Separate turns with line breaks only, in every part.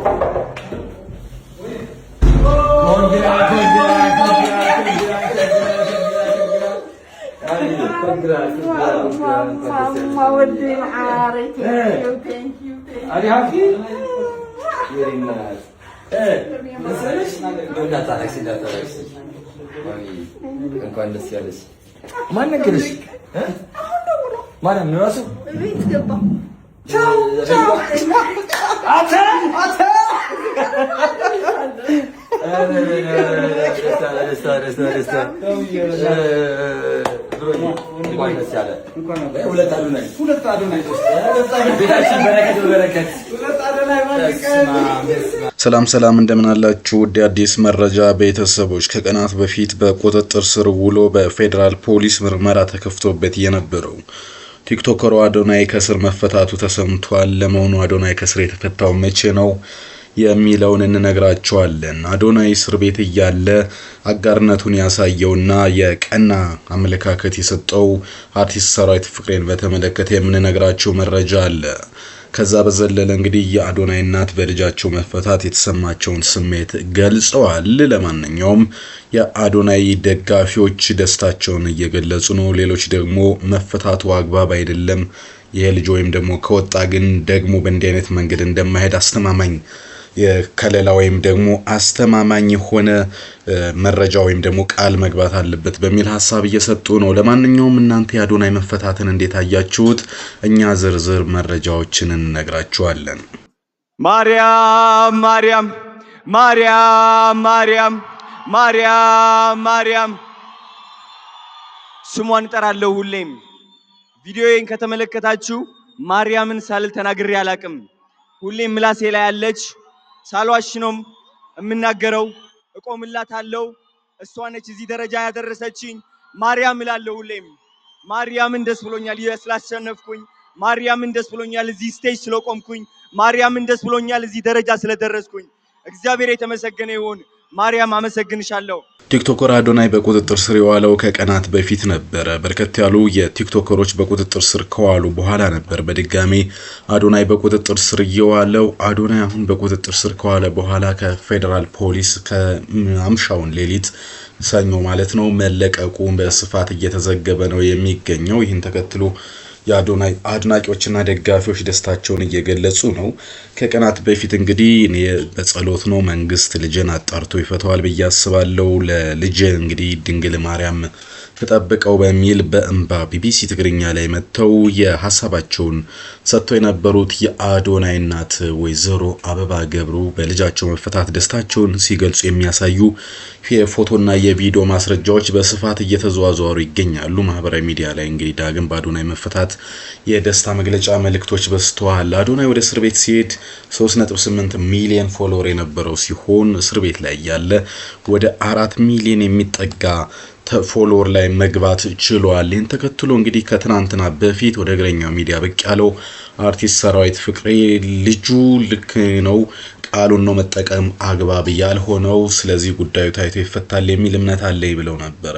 Are you happy? Very nice. እንኳን ደስ ያለሽ። ማን ነገርሽ? ማን ነው ራሱ? ቤት ገባ። ቻው ቻው። አተ
ሰላም እንደምን አላችሁ? ወደ አዲስ መረጃ ቤተሰቦች ከቀናት በፊት በቁጥጥር ስር ውሎ በፌደራል ፖሊስ ምርመራ ተከፍቶበት የነበረው ቲክቶከሩ አዶናይ ከስር መፈታቱ ተሰምቷል። ለመሆኑ አዶናይ ከስር የተፈታው መቼ ነው የሚለውን እንነግራችኋለን። አዶናይ እስር ቤት እያለ አጋርነቱን ያሳየውና የቀና አመለካከት የሰጠው አርቲስት ሰራዊት ፍቅሬን በተመለከተ የምንነግራችሁ መረጃ አለ። ከዛ በዘለለ እንግዲህ የአዶናይ እናት በልጃቸው መፈታት የተሰማቸውን ስሜት ገልጸዋል። ለማንኛውም የአዶናይ ደጋፊዎች ደስታቸውን እየገለጹ ነው። ሌሎች ደግሞ መፈታቱ አግባብ አይደለም፣ ይሄ ልጅ ወይም ደግሞ ከወጣ ግን ደግሞ በእንዲህ አይነት መንገድ እንደማይሄድ አስተማማኝ የከለላ ወይም ደግሞ አስተማማኝ የሆነ መረጃ ወይም ደግሞ ቃል መግባት አለበት በሚል ሐሳብ እየሰጡ ነው። ለማንኛውም እናንተ የአዶናይ መፈታትን እንዴት አያችሁት? እኛ ዝርዝር መረጃዎችን እንነግራችኋለን።
ማርያም ማርያም ማርያም ማርያም ማርያም ማርያም ስሟን እጠራለሁ ሁሌም። ቪዲዮዬን ከተመለከታችሁ ማርያምን ሳልል ተናግሬ አላቅም። ሁሌም ምላሴ ላይ ያለች ሳልዋሽ ነው የምናገረው። እቆምላታለሁ። እሷ ነች እዚህ ደረጃ ያደረሰችኝ። ማርያም እላለሁ ሁሌም። ማርያምን ደስ ብሎኛል ስላሸነፍኩኝ። ማርያምን ደስ ብሎኛል እዚህ ስቴጅ ስለቆምኩኝ። ማርያምን ደስ ብሎኛል እዚህ ደረጃ ስለደረስኩኝ። እግዚአብሔር የተመሰገነ ይሁን። ማርያም አመሰግንሻለሁ።
ቲክቶከር አዶናይ በቁጥጥር ስር የዋለው ከቀናት በፊት ነበር። በርከት ያሉ የቲክቶከሮች በቁጥጥር ስር ከዋሉ በኋላ ነበር በድጋሚ አዶናይ በቁጥጥር ስር የዋለው። አዶናይ አሁን በቁጥጥር ስር ከዋለ በኋላ ከፌደራል ፖሊስ ከአምሻውን ሌሊት ሰኞ ማለት ነው መለቀቁ በስፋት እየተዘገበ ነው የሚገኘው። ይህን ተከትሎ የአዶናይ አድናቂዎችና ደጋፊዎች ደስታቸውን እየገለጹ ነው። ከቀናት በፊት እንግዲህ እኔ በጸሎት ነው መንግስት ልጅን አጣርቶ ይፈታዋል ብዬ አስባለሁ፣ ለልጅ እንግዲህ ድንግል ማርያም ተጠብቀው በሚል በእንባ ቢቢሲ ትግርኛ ላይ መተው የሐሳባቸውን ሰጥተው የነበሩት የአዶናይ እናት ወይዘሮ አበባ ገብሩ በልጃቸው መፈታት ደስታቸውን ሲገልጹ የሚያሳዩ የፎቶና የቪዲዮ ማስረጃዎች በስፋት እየተዘዋወሩ ይገኛሉ። ማህበራዊ ሚዲያ ላይ እንግዲህ ዳግም በአዶናይ መፈታት የደስታ መግለጫ መልእክቶች በዝተዋል። አዶናይ ወደ እስር ቤት ሲሄድ 3.8 ሚሊዮን ፎሎወር የነበረው ሲሆን እስር ቤት ላይ ያለ ወደ 4 ሚሊዮን የሚጠጋ ፎሎወር ላይ መግባት ችሏል። ይህን ተከትሎ እንግዲህ ከትናንትና በፊት ወደ እግረኛው ሚዲያ ብቅ ያለው አርቲስት ሰራዊት ፍቅሬ ልጁ ልክ ነው ቃሉን ነው መጠቀም አግባብ ያልሆነው፣ ስለዚህ ጉዳዩ ታይቶ ይፈታል የሚል እምነት አለኝ ብለው ነበር።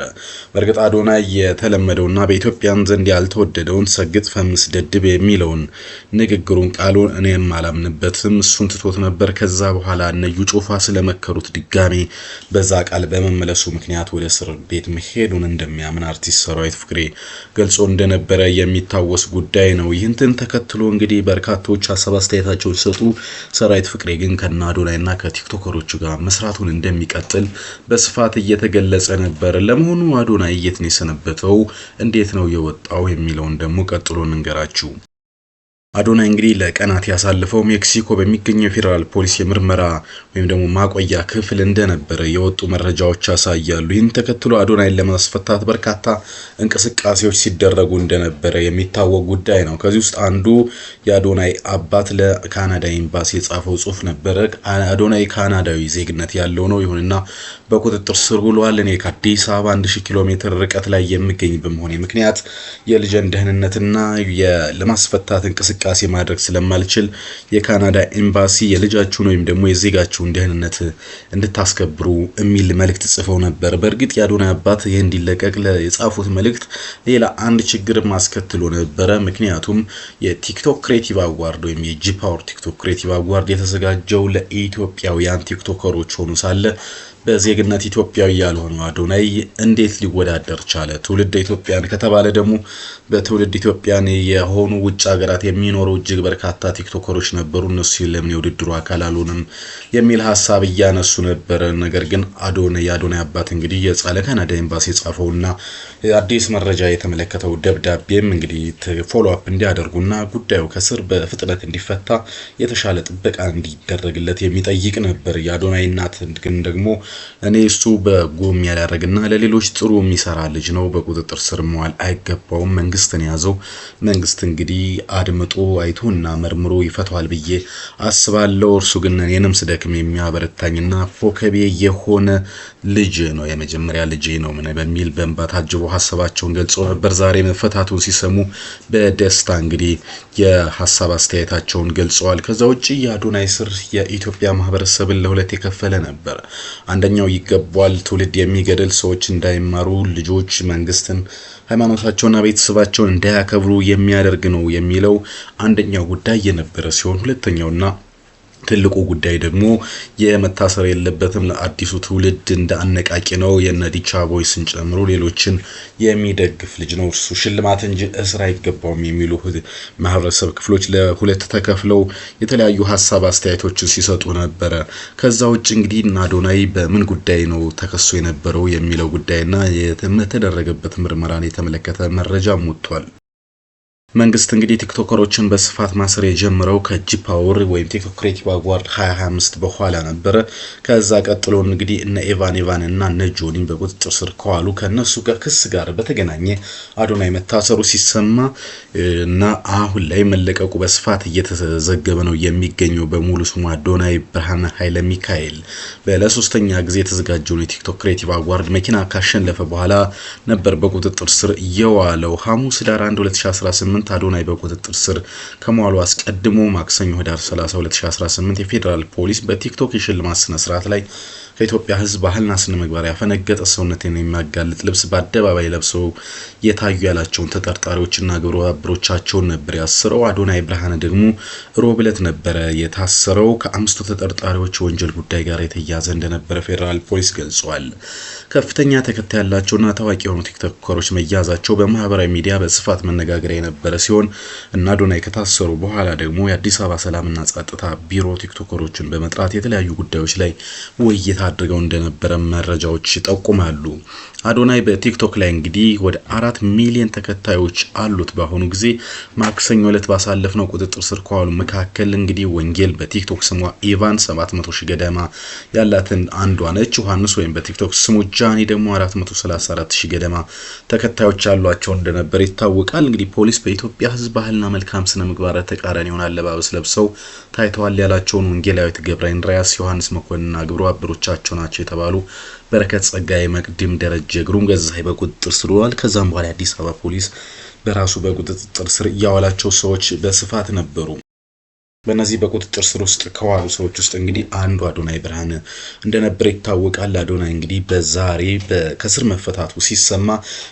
በርግጥ አዶናይ የተለመደውና በኢትዮጵያን ዘንድ ያልተወደደውን ሰግጥ ፈምስ ደድብ የሚለውን ንግግሩን ቃሉን እኔም አላምንበትም እሱን ትቶት ነበር። ከዛ በኋላ እነዩ ጩፋ ስለመከሩት ድጋሜ በዛ ቃል በመመለሱ ምክንያት ወደ እስር ቤት መሄዱን እንደሚያምን አርቲስት ሰራዊት ፍቅሬ ገልጾ እንደነበረ የሚታወስ ጉዳይ ነው። ይህንን ተከትሎ እንግዲህ በርካቶች ሐሳብ አስተያየታቸውን ሲሰጡ ሰራዊት ፍቅሬ ግን ከአዶናይና ከቲክቶከሮቹ ጋር መስራቱን እንደሚቀጥል በስፋት እየተገለጸ ነበር። ለመሆኑ አዶናይ የት ነው የሰነበተው? እንዴት ነው የወጣው የሚለውን ደግሞ ቀጥሎ እንንገራችሁ። አዶናይ እንግዲህ ለቀናት ያሳለፈው ሜክሲኮ በሚገኘው ፌደራል ፖሊስ የምርመራ ወይም ደግሞ ማቆያ ክፍል እንደነበረ የወጡ መረጃዎች ያሳያሉ። ይህን ተከትሎ አዶናይን ለማስፈታት በርካታ እንቅስቃሴዎች ሲደረጉ እንደነበረ የሚታወቅ ጉዳይ ነው። ከዚህ ውስጥ አንዱ የአዶናይ አባት ለካናዳ ኤምባሲ የጻፈው ጽሑፍ ነበረ። አዶናይ ካናዳዊ ዜግነት ያለው ነው፣ ይሁንና በቁጥጥር ስር ውሏል። እኔ ከአዲስ አበባ 1000 ኪሎ ሜትር ርቀት ላይ የሚገኝ በመሆኔ ምክንያት የልጅን ደህንነትና ለማስፈታት እንቅስቃሴ ማድረግ ስለማልችል የካናዳ ኤምባሲ የልጃችሁን ወይም ደግሞ የዜጋችሁን የራሳችሁን ደህንነት እንድታስከብሩ የሚል መልእክት ጽፈው ነበር። በእርግጥ የአዶናይ አባት ይሄ እንዲለቀቅ የጻፉት መልእክት ሌላ አንድ ችግር ማስከትሎ ነበረ። ምክንያቱም የቲክቶክ ክሬቲቭ አዋርድ ወይም የጂ ፓወር ቲክቶክ ክሬቲቭ አዋርድ የተዘጋጀው ለኢትዮጵያውያን ቲክቶከሮች ሆኖ ሳለ በዜግነት ኢትዮጵያዊ ያልሆነው አዶናይ እንዴት ሊወዳደር ቻለ? ትውልድ ኢትዮጵያን ከተባለ ደግሞ በትውልድ ኢትዮጵያን የሆኑ ውጭ ሀገራት የሚኖሩ እጅግ በርካታ ቲክቶከሮች ነበሩ። እነሱ ለምን የውድድሩ አካል አልሆነም የሚል ሀሳብ እያነሱ ነበር። ነገር ግን የአዶናይ አባት እንግዲህ የጻለ ካናዳ ኤምባሲ የጻፈውና አዲስ መረጃ የተመለከተው ደብዳቤም እንግዲህ ፎሎ አፕ እንዲያደርጉና ጉዳዩ ከስር በፍጥነት እንዲፈታ የተሻለ ጥበቃ እንዲደረግለት የሚጠይቅ ነበር። የአዶናይ እናት ግን ደግሞ እኔ እሱ በጎም ያላረግና ለሌሎች ጥሩ የሚሰራ ልጅ ነው፣ በቁጥጥር ስር መዋል አይገባውም፣ መንግስትን ያዘው፣ መንግስት እንግዲህ አድምጦ አይቶና መርምሮ ይፈታዋል ብዬ አስባለሁ። እርሱ ግን እኔንም ስደክም የሚያበረታኝና ኮከቤ የሆነ ልጅ ነው፣ የመጀመሪያ ልጅ ነው በሚል በእንባ ታጅቦ ሀሳባቸውን ገልጸው ነበር። ዛሬ መፈታቱን ሲሰሙ በደስታ እንግዲህ የሀሳብ አስተያየታቸውን ገልጸዋል። ከዛ ውጪ የአዶናይ ስር የኢትዮጵያ ማህበረሰብን ለሁለት የከፈለ ነበር። አንደኛው ይገባዋል ትውልድ የሚገድል ሰዎች እንዳይማሩ ልጆች መንግስትን ሃይማኖታቸውና ቤተሰባቸውን እንዳያከብሩ የሚያደርግ ነው የሚለው አንደኛው ጉዳይ የነበረ ሲሆን ሁለተኛውና ትልቁ ጉዳይ ደግሞ የመታሰር የለበትም ለአዲሱ ትውልድ እንደ አነቃቂ ነው የነዲቻ ቮይስን ጨምሮ ሌሎችን የሚደግፍ ልጅ ነው እርሱ ሽልማት እንጂ እስር አይገባውም የሚሉ ማህበረሰብ ክፍሎች ለሁለት ተከፍለው የተለያዩ ሀሳብ አስተያየቶችን ሲሰጡ ነበር። ከዛ ውጭ እንግዲህ አዶናይ በምን ጉዳይ ነው ተከሶ የነበረው የሚለው ጉዳይና የተደረገበት ምርመራን የተመለከተ መረጃ ወጥቷል። መንግስት እንግዲህ ቲክቶከሮችን በስፋት ማሰር የጀመረው ከጂ ፓወር ወይም ቲክቶክ ክሬቲቭ አዋርድ 2025 በኋላ ነበር። ከዛ ቀጥሎ እንግዲህ እነ ኤቫን እና እነ ጆኒን በቁጥጥር ስር ከዋሉ ከነሱ ጋር ክስ ጋር በተገናኘ አዶናይ መታሰሩ ሲሰማ እና አሁን ላይ መለቀቁ በስፋት እየተዘገበ ነው የሚገኘው። በሙሉ ስሙ አዶናይ ብርሃነ ኃይለ ሚካኤል ለሶስተኛ ጊዜ የተዘጋጀውን የቲክቶክ ክሬቲቭ አዋርድ መኪና ካሸነፈ በኋላ ነበር በቁጥጥር ስር የዋለው። ሐሙስ ዳር 1 2018 አዶናይ በቁጥጥር ስር ከመዋሉ አስቀድሞ ማክሰኞ ዳር 30 2018 የፌደራል ፖሊስ በቲክቶክ የሽልማት ስነ ስርዓት ላይ ከኢትዮጵያ ሕዝብ ባህልና ስነ ምግባር ያፈነገጠ ሰውነትን የሚያጋልጥ ልብስ በአደባባይ ለብሰው የታዩ ያላቸውን ተጠርጣሪዎችና ግብረ አበሮቻቸውን ነበር ያሰረው። አዶናይ ብርሃነ ደግሞ ሮብ ዕለት ነበር የታሰረው። ከአምስቱ ተጠርጣሪዎች ወንጀል ጉዳይ ጋር የተያያዘ እንደነበረ ፌደራል ፖሊስ ገልጿል። ከፍተኛ ተከታይ ያላቸውና ታዋቂ የሆኑ ቲክቶከሮች መያዛቸው በማህበራዊ ሚዲያ በስፋት መነጋገሪያ የነበረ ሲሆን እና አዶናይ ከታሰሩ በኋላ ደግሞ የአዲስ አበባ ሰላምና ጸጥታ ቢሮ ቲክቶከሮችን በመጥራት የተለያዩ ጉዳዮች ላይ ውይይት አድርገው እንደነበረ መረጃዎች ይጠቁማሉ። አዶናይ በቲክቶክ ላይ እንግዲህ ወደ 4 ሚሊዮን ተከታዮች አሉት። በአሁኑ ጊዜ ማክሰኞ ዕለት ባሳለፍነው ቁጥጥር ስር ከዋሉ መካከል እንግዲህ ወንጌል በቲክቶክ ስሟ ኢቫን 700,000 ገደማ ያላትን አንዷ ነች። ዮሐንስ ወይም በቲክቶክ ስሙ ጃኒ ደግሞ 434,000 ገደማ ተከታዮች ያሏቸው እንደነበር ይታወቃል። እንግዲህ ፖሊስ በኢትዮጵያ ሕዝብ ባህልና መልካም ስነ ምግባር ተቃራኒ የሆነ አለባበስ ለብሰው ታይተዋል ያላቸውን ወንጌላዊት ገብረ እንድርያስ፣ ዮሐንስ መኮንንና ግብረ አበሮቻቸው ናቸው የተባሉ በረከት ጸጋይ፣ መቅድም ደረጀ፣ ግሩም ገዛይ በቁጥጥር ስር ውለዋል። ከዛም በኋላ አዲስ አበባ ፖሊስ በራሱ በቁጥጥር ስር ያዋላቸው ሰዎች በስፋት ነበሩ። በእነዚህ በቁጥጥር ስር ውስጥ ከዋሉ ሰዎች ውስጥ እንግዲህ አንዱ አዶናይ ብርሃነ እንደነበር ይታወቃል። አዶናይ እንግዲህ በዛሬ ከስር መፈታቱ ሲሰማ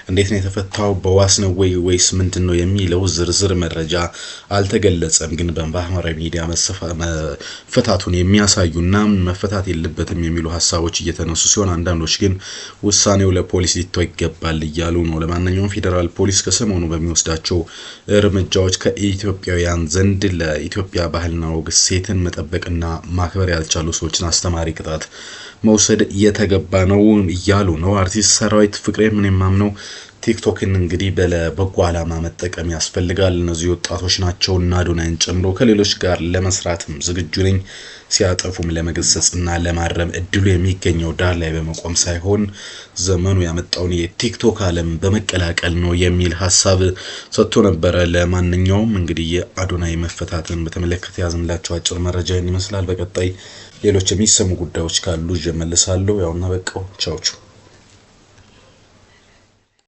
እንዴት ነው የተፈታው፣ በዋስ ነው ወይስ ምንድነው የሚለው ዝርዝር መረጃ አልተገለጸም። ግን በማህበራዊ ሚዲያ መፈታቱን የሚያሳዩና መፈታት የለበትም የሚሉ ሀሳቦች እየተነሱ ሲሆን አንዳንዶች ግን ውሳኔው ለፖሊስ ሊተው ይገባል እያሉ ነው። ለማንኛውም ፌደራል ፖሊስ ከሰሞኑ በሚወስዳቸው እርምጃዎች ከኢትዮጵያውያን ዘንድ ለኢትዮጵያ ባህልና ወግ ሴትን መጠበቅና ማክበር ያልቻሉ ሰዎችን አስተማሪ ቅጣት መውሰድ የተገባ ነው እያሉ ነው። አርቲስት ሰራዊት ፍቅሬ ምን የማምነው ቲክቶክን እንግዲህ በበጎ ዓላማ መጠቀም ያስፈልጋል። እነዚህ ወጣቶች ናቸው እና አዶናይን ጨምሮ ከሌሎች ጋር ለመስራትም ዝግጁ ነኝ፣ ሲያጠፉም ለመገሰጽና ለማረም እድሉ የሚገኘው ዳር ላይ በመቆም ሳይሆን ዘመኑ ያመጣውን የቲክቶክ ዓለም በመቀላቀል ነው የሚል ሀሳብ ሰጥቶ ነበረ። ለማንኛውም እንግዲህ የአዶናይ መፈታትን በተመለከተ ያዝንላችሁ አጭር መረጃ ይመስላል። በቀጣይ ሌሎች የሚሰሙ ጉዳዮች ካሉ እመለሳለሁ። ያውና በቃው ቻው።